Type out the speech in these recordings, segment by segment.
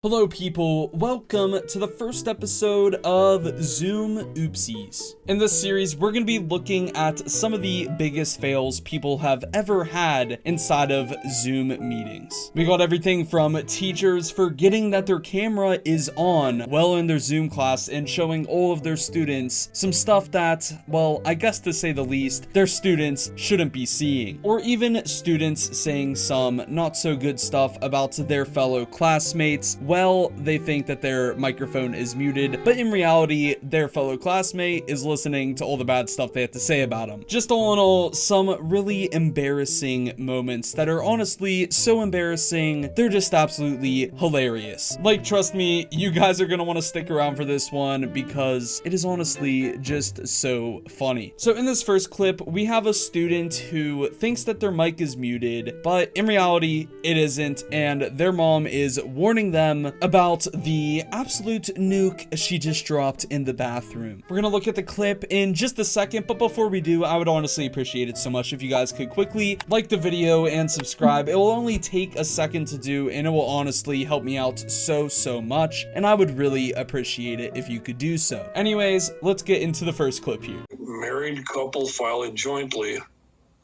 Hello people, welcome to the first episode of Zoom Oopsies. In this series, we're going to be looking at some of the biggest fails people have ever had inside of Zoom meetings. We got everything from teachers forgetting that their camera is on well in their Zoom class and showing all of their students some stuff that, well, I guess to say the least, their students shouldn't be seeing. Or even students saying some not so good stuff about their fellow classmates. Well, they think that their microphone is muted, but in reality, their fellow classmate is listening to all the bad stuff they have to say about them. Just all in all, some really embarrassing moments that are honestly so embarrassing, they're just absolutely hilarious. Like, trust me, you guys are gonna want to stick around for this one because it is honestly just so funny. So in this first clip, we have a student who thinks that their mic is muted, but in reality, it isn't, and their mom is warning them about the absolute nuke she just dropped in the bathroom. We're gonna look at the clip in just a second, but before we do, I would honestly appreciate it so much if you guys could quickly like the video and subscribe. It will only take a second to do, and it will honestly help me out so much, and I would really appreciate it if you could do so. Anyways, let's get into the first clip here. Married couple filing jointly.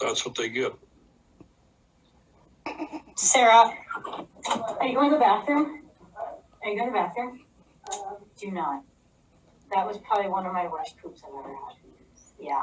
That's what they get. Sarah, are you going to the bathroom? Are you going to the bathroom? Do not. That was probably one of my worst poops I've ever had. Yeah.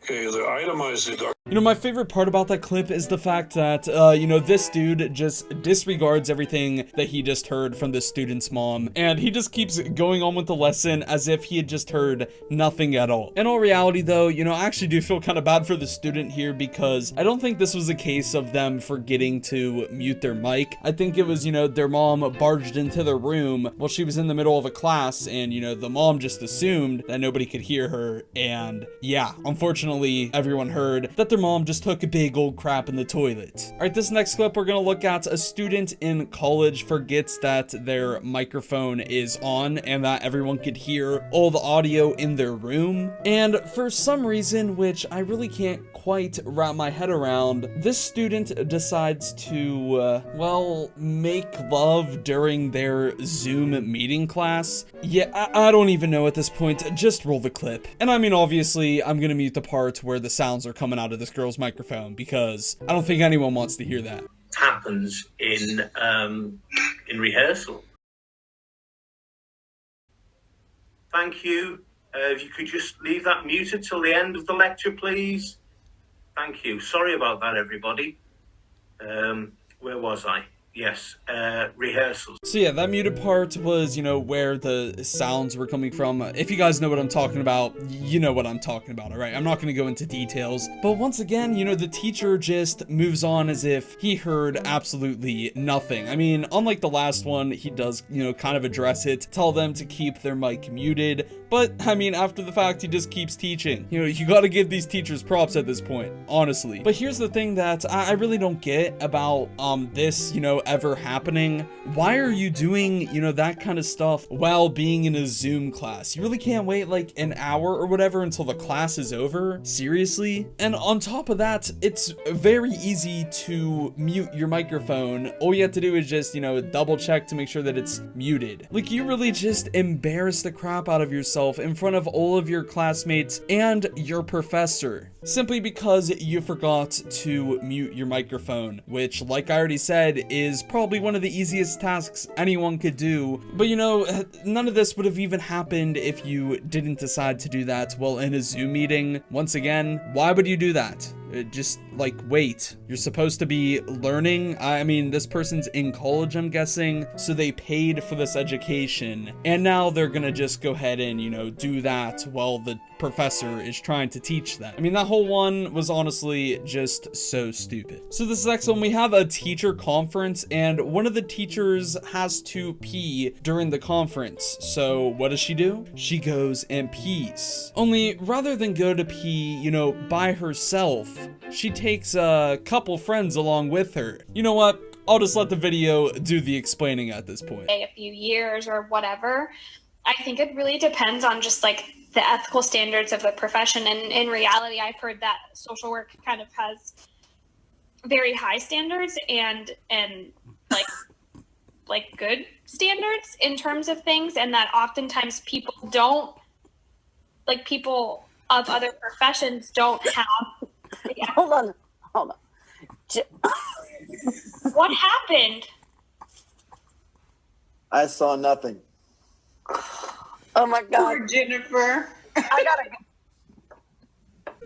Okay, the itemized deduction. You know, my favorite part about that clip is the fact that, you know, this dude just disregards everything that he just heard from this student's mom, and he just keeps going on with the lesson as if he had just heard nothing at all. In all reality, though, you know, I actually do feel kind of bad for the student here because I don't think this was a case of them forgetting to mute their mic. I think it was, you know, their mom barged into their room while she was in the middle of a class, and, you know, the mom just assumed that nobody could hear her, and yeah, unfortunately, everyone heard that their mom just took a big old crap in the toilet. All right, this next clip we're gonna look at, a student in college forgets that their microphone is on and that everyone could hear all the audio in their room. And for some reason, which I really can't quite wrap my head around, this student decides to, well, make love during their Zoom meeting class. Yeah, I don't even know at this point. Just roll the clip. And I mean, obviously, I'm gonna mute the part where the sounds are coming out of this girl's microphone because I don't think anyone wants to hear that. Happens in rehearsal. Thank you. If you could just leave that muted till the end of the lecture, please. Thank you. Sorry about that, everybody. Where was I? Yes, rehearsals. So yeah, that muted part was, you know, where the sounds were coming from. If you guys know what I'm talking about, you know what I'm talking about, all right? I'm not going to go into details. But once again, you know, the teacher just moves on as if he heard absolutely nothing. I mean, unlike the last one, he does, you know, kind of address it, tell them to keep their mic muted. But, I mean, after the fact, he just keeps teaching. You know, you got to give these teachers props at this point, honestly. But here's the thing that I really don't get about this, you know, ever happening. Why are you doing, you know, that kind of stuff while being in a Zoom class? You really can't wait like an hour or whatever until the class is over? Seriously? And on top of that, it's very easy to mute your microphone. All you have to do is just, you know, double check to make sure that it's muted. Like, you really just embarrass the crap out of yourself in front of all of your classmates and your professor simply because you forgot to mute your microphone, which, like I already said, is probably one of the easiest tasks anyone could do. But you know, none of this would have even happened if you didn't decide to do that while in a Zoom meeting. Once again, why would you do that? Just like, wait, you're supposed to be learning. I mean, this person's in college, I'm guessing, so they paid for this education, and now they're gonna just go ahead and, you know, do that while the professor is trying to teach them. I mean, that whole one was honestly just so stupid. So this next one, we have a teacher conference, and one of the teachers has to pee during the conference. So what does she do? She goes and pees. Only rather than go to pee, you know, by herself, she takes a couple friends along with her. You know what? I'll just let the video do the explaining at this point. A few years or whatever. I think it really depends on just like the ethical standards of the profession. And in reality, I've heard that social work kind of has very high standards and like like good standards in terms of things, and that oftentimes people don't, like people of other professions don't have. Hold on. What happened? I saw nothing. Oh my God. Poor Jennifer. I gotta go.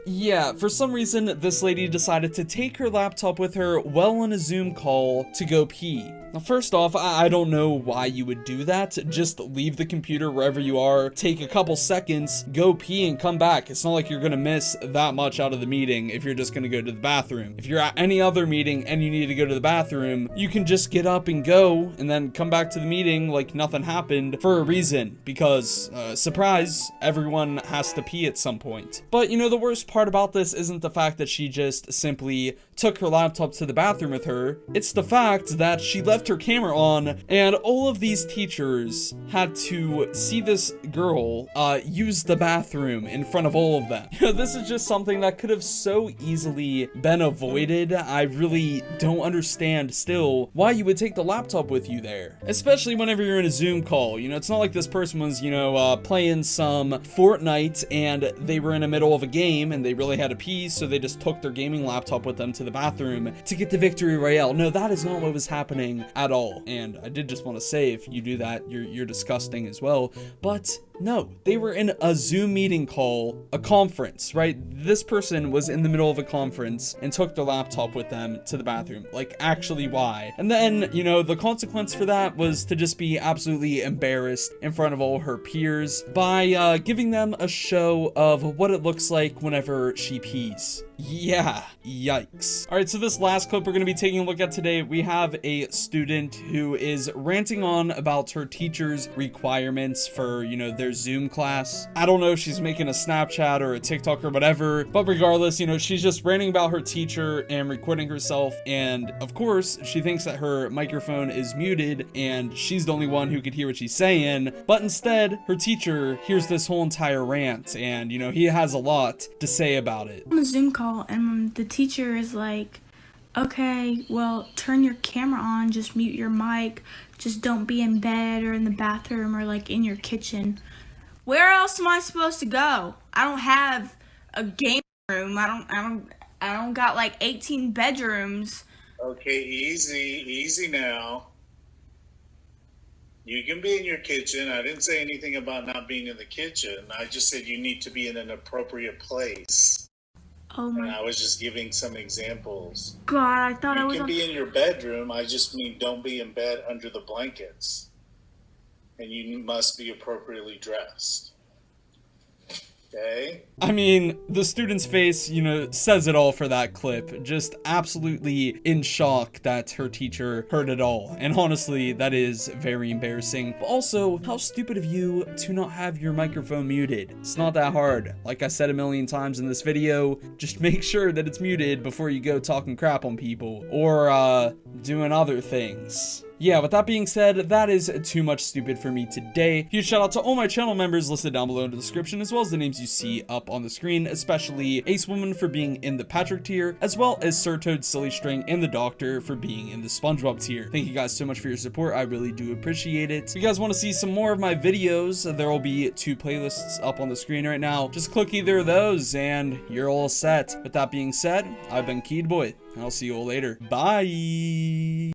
Yeah, for some reason, this lady decided to take her laptop with her while on a Zoom call to go pee. Now, first off, I don't know why you would do that. Just leave the computer wherever you are, take a couple seconds, go pee, and come back. It's not like you're gonna miss that much out of the meeting if you're just gonna go to the bathroom. If you're at any other meeting and you need to go to the bathroom, you can just get up and go, and then come back to the meeting like nothing happened for a reason. Because, surprise, everyone has to pee at some point. But, you know, the worst part about this isn't the fact that she just simply took her laptop to the bathroom with her. It's the fact that she left her camera on, and all of these teachers had to see this girl use the bathroom in front of all of them. You know, this is just something that could have so easily been avoided. I really don't understand still why you would take the laptop with you there, especially whenever you're in a Zoom call. You know, it's not like this person was, you know, playing some Fortnite and they were in the middle of a game and they really had to pee, so they just took their gaming laptop with them to the bathroom to get the victory royale. No, that is not what was happening at all. And I did just want to say, if you do that, you're disgusting as well. But no, they were in a Zoom meeting call, a conference, right? This person was in the middle of a conference and took their laptop with them to the bathroom. Like, actually, why? And then, you know, the consequence for that was to just be absolutely embarrassed in front of all her peers by giving them a show of what it looks like whenever she pees. Yeah, yikes. All right, so this last clip we're going to be taking a look at today, we have a student who is ranting on about her teacher's requirements for, you know, their Zoom class. I don't know if she's making a Snapchat or a TikTok or whatever, but regardless, you know, she's just ranting about her teacher and recording herself, and of course, she thinks that her microphone is muted and she's the only one who could hear what she's saying, but instead, her teacher hears this whole entire rant, and, you know, he has a lot to say about it. On a Zoom call, and the teacher is like, okay, well, turn your camera on, just mute your mic, just don't be in bed or in the bathroom or like in your kitchen. Where else am I supposed to go? I don't have a game room. I don't got like 18 bedrooms. Okay, easy now. You can be in your kitchen. I didn't say anything about not being in the kitchen. I just said you need to be in an appropriate place. Oh And my I was just giving some examples. God, I thought I You was can be in your bedroom. I just mean don't be in bed under the blankets. And you must be appropriately dressed. Okay? I mean, the student's face, you know, says it all for that clip. Just absolutely in shock that her teacher heard it all. And honestly, that is very embarrassing. But also, how stupid of you to not have your microphone muted. It's not that hard. Like I said a million times in this video, just make sure that it's muted before you go talking crap on people or doing other things. Yeah, with that being said, that is too much stupid for me today. Huge shout out to all my channel members listed down below in the description, as well as the names you see up on the screen, especially Acewoman for being in the Patrick tier, as well as Sirtoad, Sillystring, and the Doctor for being in the Spongebob tier. Thank you guys so much for your support. I really do appreciate it. If you guys want to see some more of my videos, there will be 2 playlists up on the screen right now. Just click either of those and you're all set. With that being said, I've been KeidBoi, and I'll see you all later. Bye!